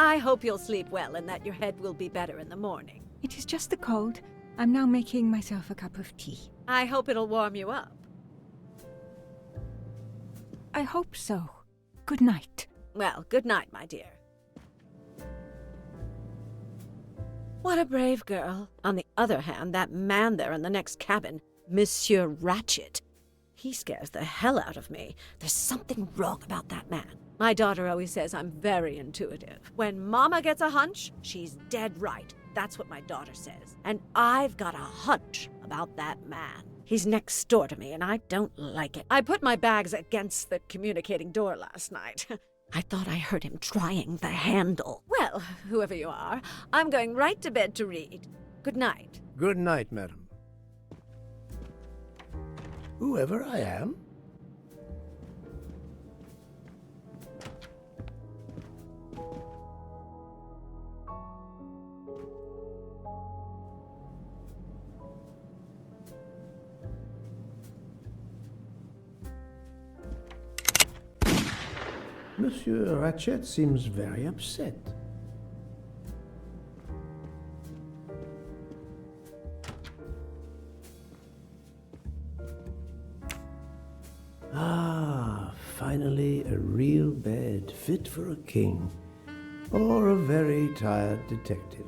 I hope you'll sleep well and that your head will be better in the morning. It is just the cold. I'm now making myself a cup of tea. I hope it'll warm you up. I hope so. Good night. Well, good night, my dear. What a brave girl. On the other hand, that man there in the next cabin, Monsieur Ratchet, he scares the hell out of me. There's something wrong about that man. My daughter always says I'm very intuitive. When Mama gets a hunch, she's dead right. That's what my daughter says. And I've got a hunch about that man. He's next door to me, and I don't like it. I put my bags against the communicating door last night. I thought I heard him trying the handle. Well, whoever you are, I'm going right to bed to read. Good night. Good night, madam. Whoever I am? Monsieur Ratchet seems very upset. Ah, finally a real bed fit for a king or a very tired detective.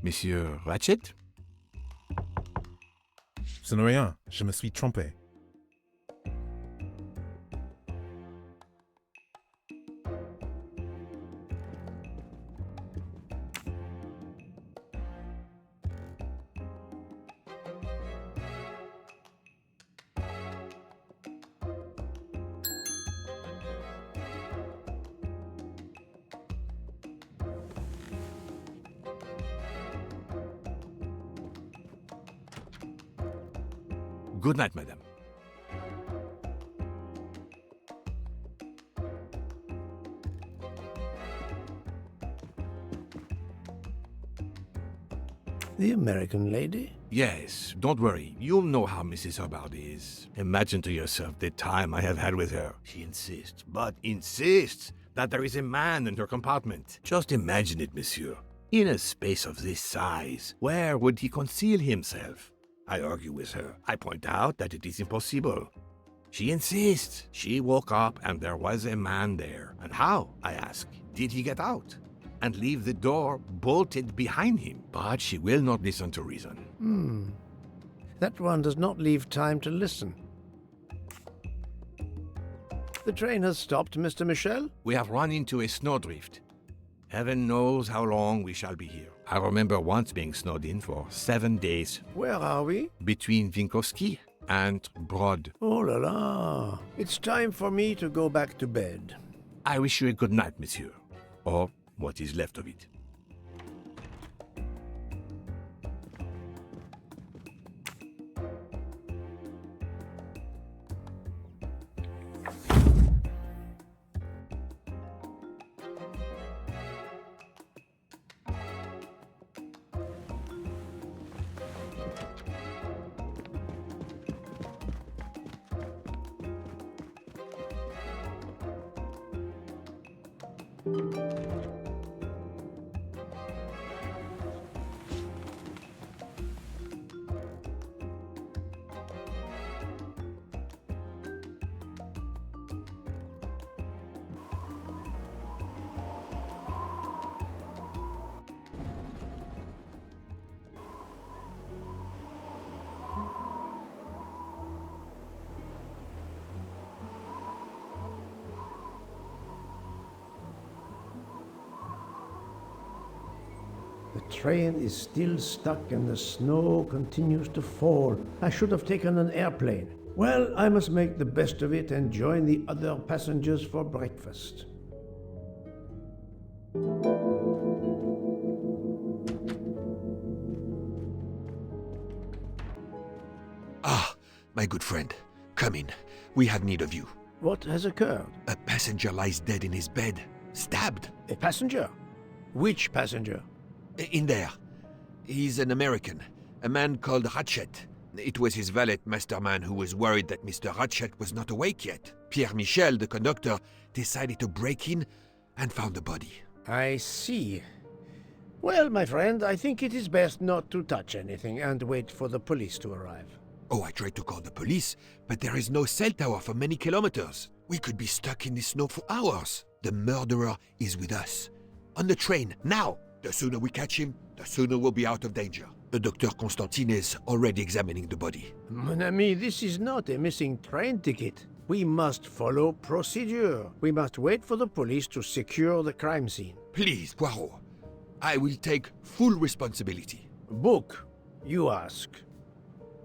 Monsieur Ratchet? Ce n'est rien, je me suis trompé. Good night, madame. The American lady? Yes, don't worry. You'll know how Mrs. Hubbard is. Imagine to yourself the time I have had with her. She insists, but insists, that there is a man in her compartment. Just imagine it, monsieur. In a space of this size, where would he conceal himself? I argue with her. I point out that it is impossible. She insists. She woke up and there was a man there. And how, I ask, did he get out? And leave the door bolted behind him? But she will not listen to reason. That one does not leave time to listen. The train has stopped, Mr. Michel? We have run into a snowdrift. Heaven knows how long we shall be here. I remember once being snowed in for 7 days. Where are we? Between Winkowski and Brod. Oh la la. It's time for me to go back to bed. I wish you a good night, monsieur. Or what is left of it. The train is still stuck and the snow continues to fall. I should have taken an airplane. Well, I must make the best of it and join the other passengers for breakfast. Ah, my good friend, come in. We have need of you. What has occurred? A passenger lies dead in his bed, stabbed. A passenger? Which passenger? In there. He's an American, a man called Ratchet. It was his valet masterman who was worried that Mr. Ratchet was not awake yet. Pierre Michel, the conductor, decided to break in and found the body. I see. Well, my friend, I think it is best not to touch anything and wait for the police to arrive. Oh, I tried to call the police, but there is no cell tower for many kilometers. We could be stuck in the snow for hours. The murderer is with us. On the train, now! The sooner we catch him, the sooner we'll be out of danger. Dr. Constantine is already examining the body. Mon ami, this is not a missing train ticket. We must follow procedure. We must wait for the police to secure the crime scene. Please, Poirot. I will take full responsibility. Book, you ask.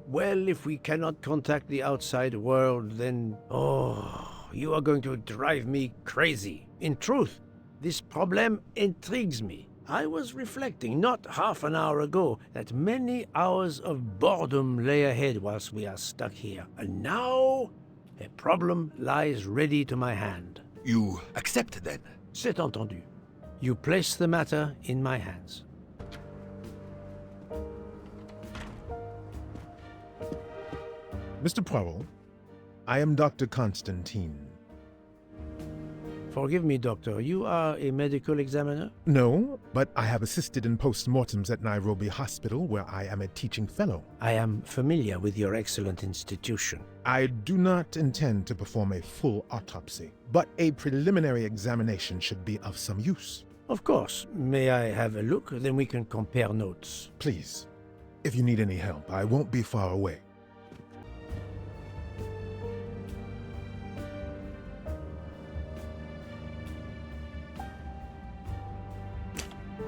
Well, if we cannot contact the outside world, then... Oh, you are going to drive me crazy. In truth, this problem intrigues me. I was reflecting not half an hour ago that many hours of boredom lay ahead whilst we are stuck here. And now, a problem lies ready to my hand. You accept, then? C'est entendu. You place the matter in my hands. Mr. Poirot, I am Dr. Constantine. Forgive me, Doctor. You are a medical examiner? No, but I have assisted in post-mortems at Nairobi Hospital, where I am a teaching fellow. I am familiar with your excellent institution. I do not intend to perform a full autopsy, but a preliminary examination should be of some use. Of course. May I have a look? Then we can compare notes. Please, if you need any help, I won't be far away.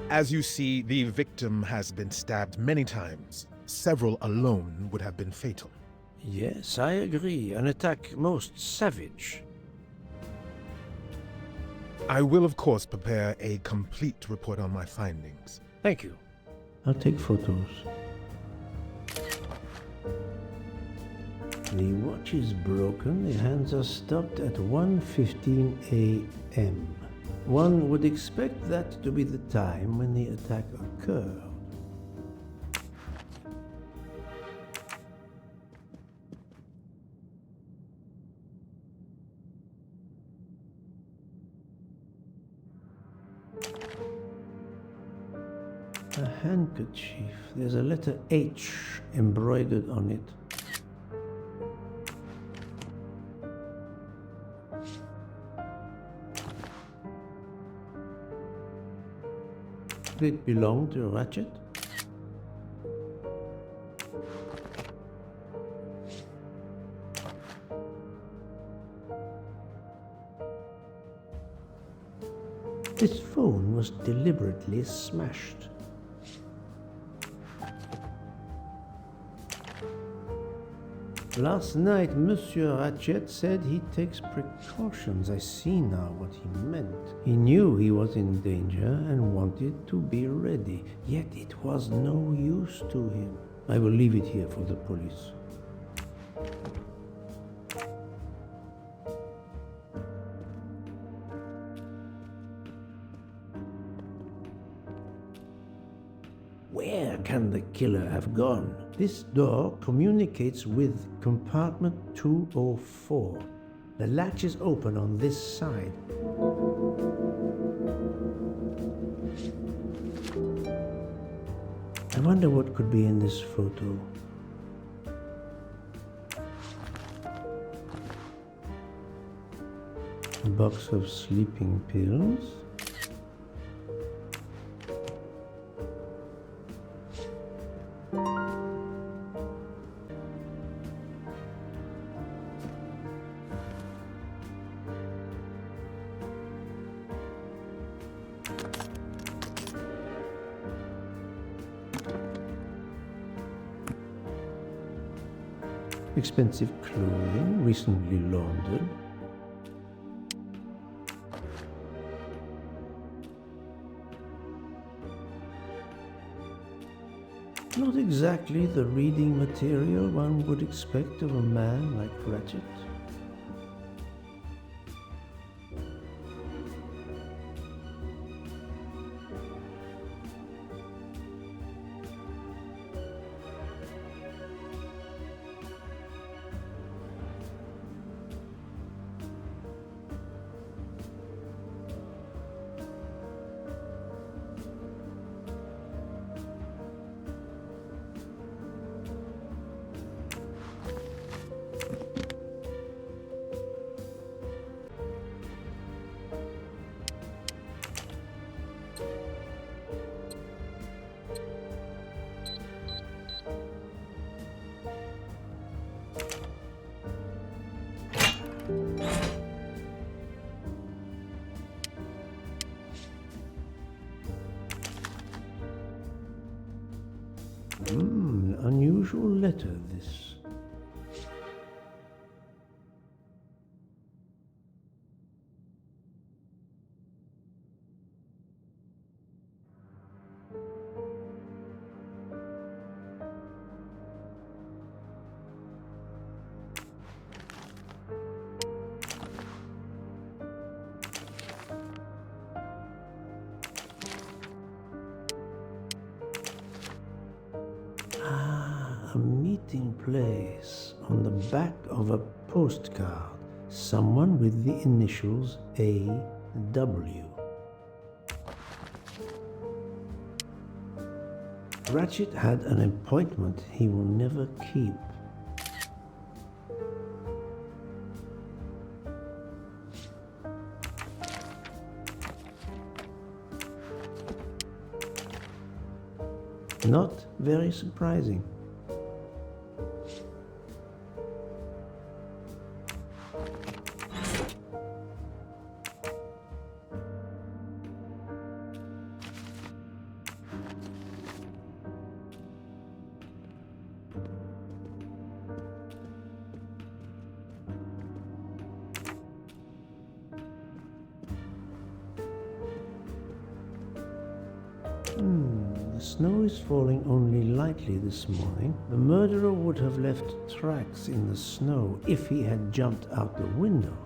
As you see, the victim has been stabbed many times. Several alone would have been fatal. Yes, I agree. An attack most savage. I will, of course, prepare a complete report on my findings. Thank you. I'll take photos. The watch is broken. The hands are stopped at 1:15 a.m. One would expect that to be the time when the attack occurred. A handkerchief. There's a letter H embroidered on it. Did it belong to Ratchet? This phone was deliberately smashed. Last night, Monsieur Ratchet said he takes precautions. I see now what he meant. He knew he was in danger and wanted to be ready, yet it was no use to him. I will leave it here for the police. Where can the killer have gone? This door communicates with compartment 204. The latch is open on this side. I wonder what could be in this photo. A box of sleeping pills. Expensive clothing, recently laundered. Not exactly the reading material one would expect of a man like Ratchet. Unusual letter, this. A meeting place on the back of a postcard. Someone with the initials A.W. Ratchet had an appointment he will never keep. Not very surprising. The snow is falling only lightly this morning. The murderer would have left tracks in the snow if he had jumped out the window.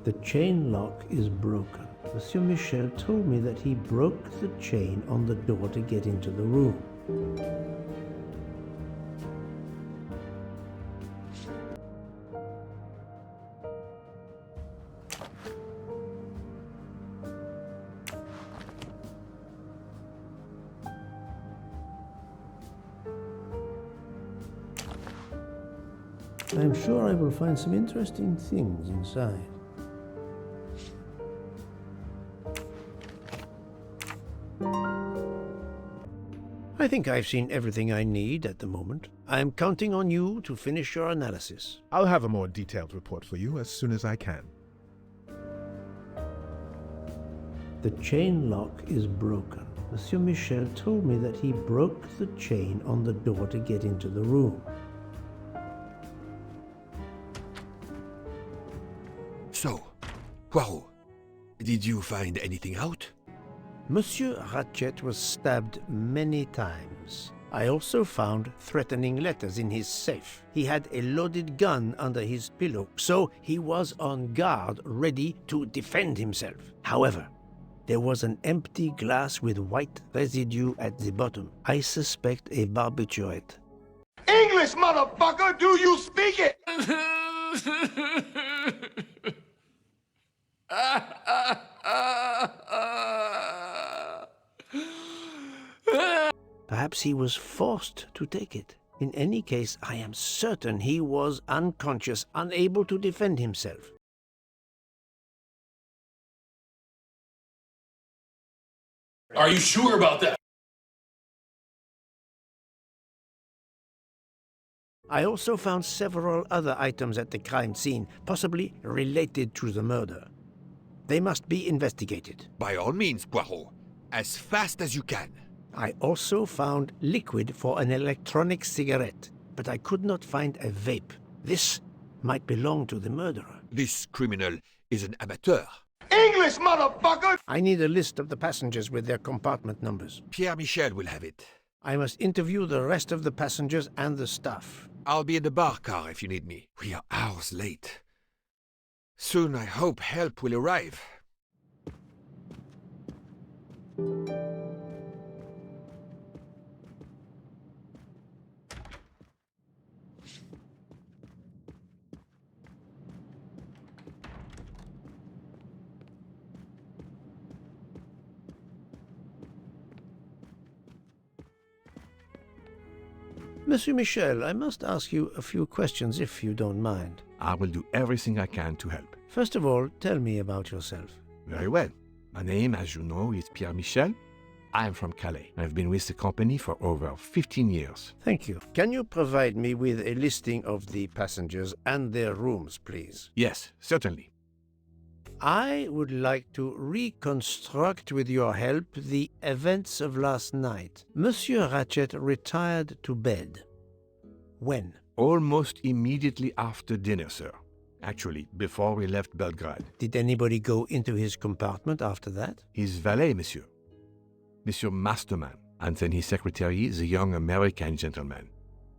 The chain lock is broken. Monsieur Michel told me that he broke the chain on the door to get into the room. I'm sure I will find some interesting things inside. I think I've seen everything I need at the moment. I'm counting on you to finish your analysis. I'll have a more detailed report for you as soon as I can. The chain lock is broken. Monsieur Michel told me that he broke the chain on the door to get into the room. So, Poirot, did you find anything out? Monsieur Ratchet was stabbed many times. I also found threatening letters in his safe. He had a loaded gun under his pillow, so he was on guard, ready to defend himself. However, there was an empty glass with white residue at the bottom. I suspect a barbiturate. English, motherfucker! Do you speak it? Perhaps he was forced to take it. In any case, I am certain he was unconscious, unable to defend himself. Are you sure about that? I also found several other items at the crime scene, possibly related to the murder. They must be investigated. By all means, Poirot. As fast as you can. I also found liquid for an electronic cigarette, but I could not find a vape. This might belong to the murderer. This criminal is an amateur. English, motherfucker! I need a list of the passengers with their compartment numbers. Pierre Michel will have it. I must interview the rest of the passengers and the staff. I'll be in the bar car if you need me. We are hours late. Soon I hope help will arrive. Monsieur Michel, I must ask you a few questions if you don't mind. I will do everything I can to help. First of all, tell me about yourself. Very well. My name, as you know, is Pierre Michel. I am from Calais. I've been with the company for over 15 years. Thank you. Can you provide me with a listing of the passengers and their rooms, please? Yes, certainly. I would like to reconstruct with your help the events of last night. Monsieur Ratchet retired to bed. When? Almost immediately after dinner, sir. Actually, before we left Belgrade. Did anybody go into his compartment after that? His valet, monsieur. Monsieur Masterman. And then his secretary, the young American gentleman.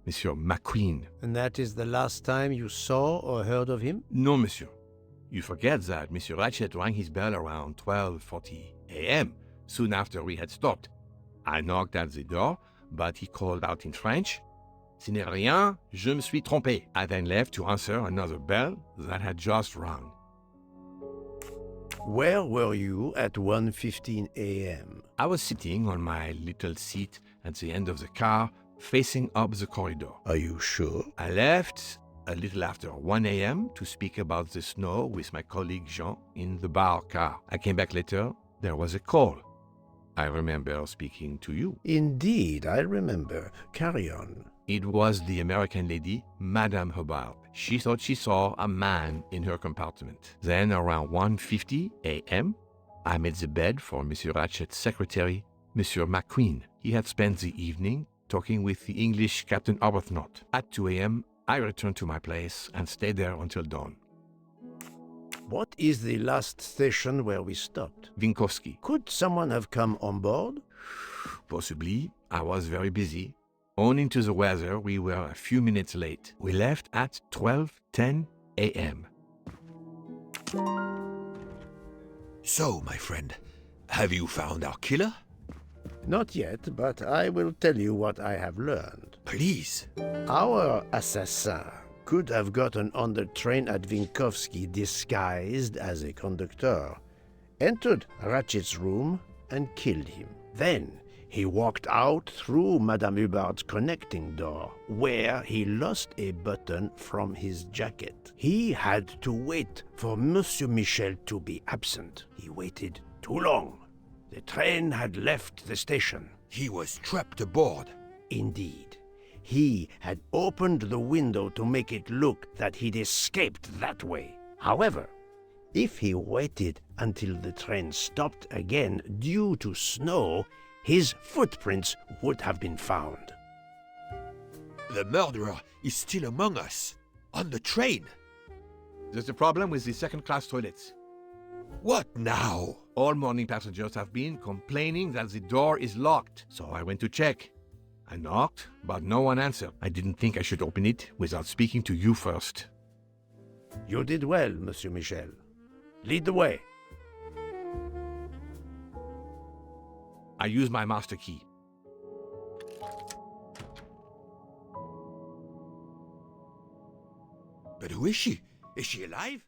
Monsieur McQueen. And that is the last time you saw or heard of him? No, monsieur. You forget that Monsieur Ratchet rang his bell around 12:40 a.m., soon after we had stopped. I knocked at the door, but he called out in French, "Ce n'est rien, je me suis trompé." I then left to answer another bell that had just rung. Where were you at 1:15 a.m.? I was sitting on my little seat at the end of the car, facing up the corridor. Are you sure? I left a little after 1 a.m. to speak about the snow with my colleague Jean in the bar car. I came back later. There was a call. I remember speaking to you. Indeed, I remember. Carry on. It was the American lady, Madame Hubbard. She thought she saw a man in her compartment. Then, around 1:50 a.m., I made the bed for Monsieur Ratchet's secretary, Monsieur McQueen. He had spent the evening talking with the English Captain Arbuthnot. At 2 a.m., I returned to my place and stayed there until dawn. What is the last station where we stopped? Vinkovsky. Could someone have come on board? Possibly. I was very busy. Owing to the weather, we were a few minutes late. We left at 12:10 a.m. So, my friend, have you found our killer? Not yet, but I will tell you what I have learned. Please. Our assassin could have gotten on the train at Vinkovsky disguised as a conductor, entered Ratchet's room, and killed him. Then he walked out through Madame Hubbard's connecting door, where he lost a button from his jacket. He had to wait for Monsieur Michel to be absent. He waited too long. The train had left the station. He was trapped aboard. Indeed. He had opened the window to make it look that he'd escaped that way. However, if he waited until the train stopped again due to snow, his footprints would have been found. The murderer is still among us. On the train. There's a problem with the second-class toilets. What now? All morning passengers have been complaining that the door is locked, so I went to check. I knocked, but no one answered. I didn't think I should open it without speaking to you first. You did well, Monsieur Michel. Lead the way. I used my master key. But who is she? Is she alive?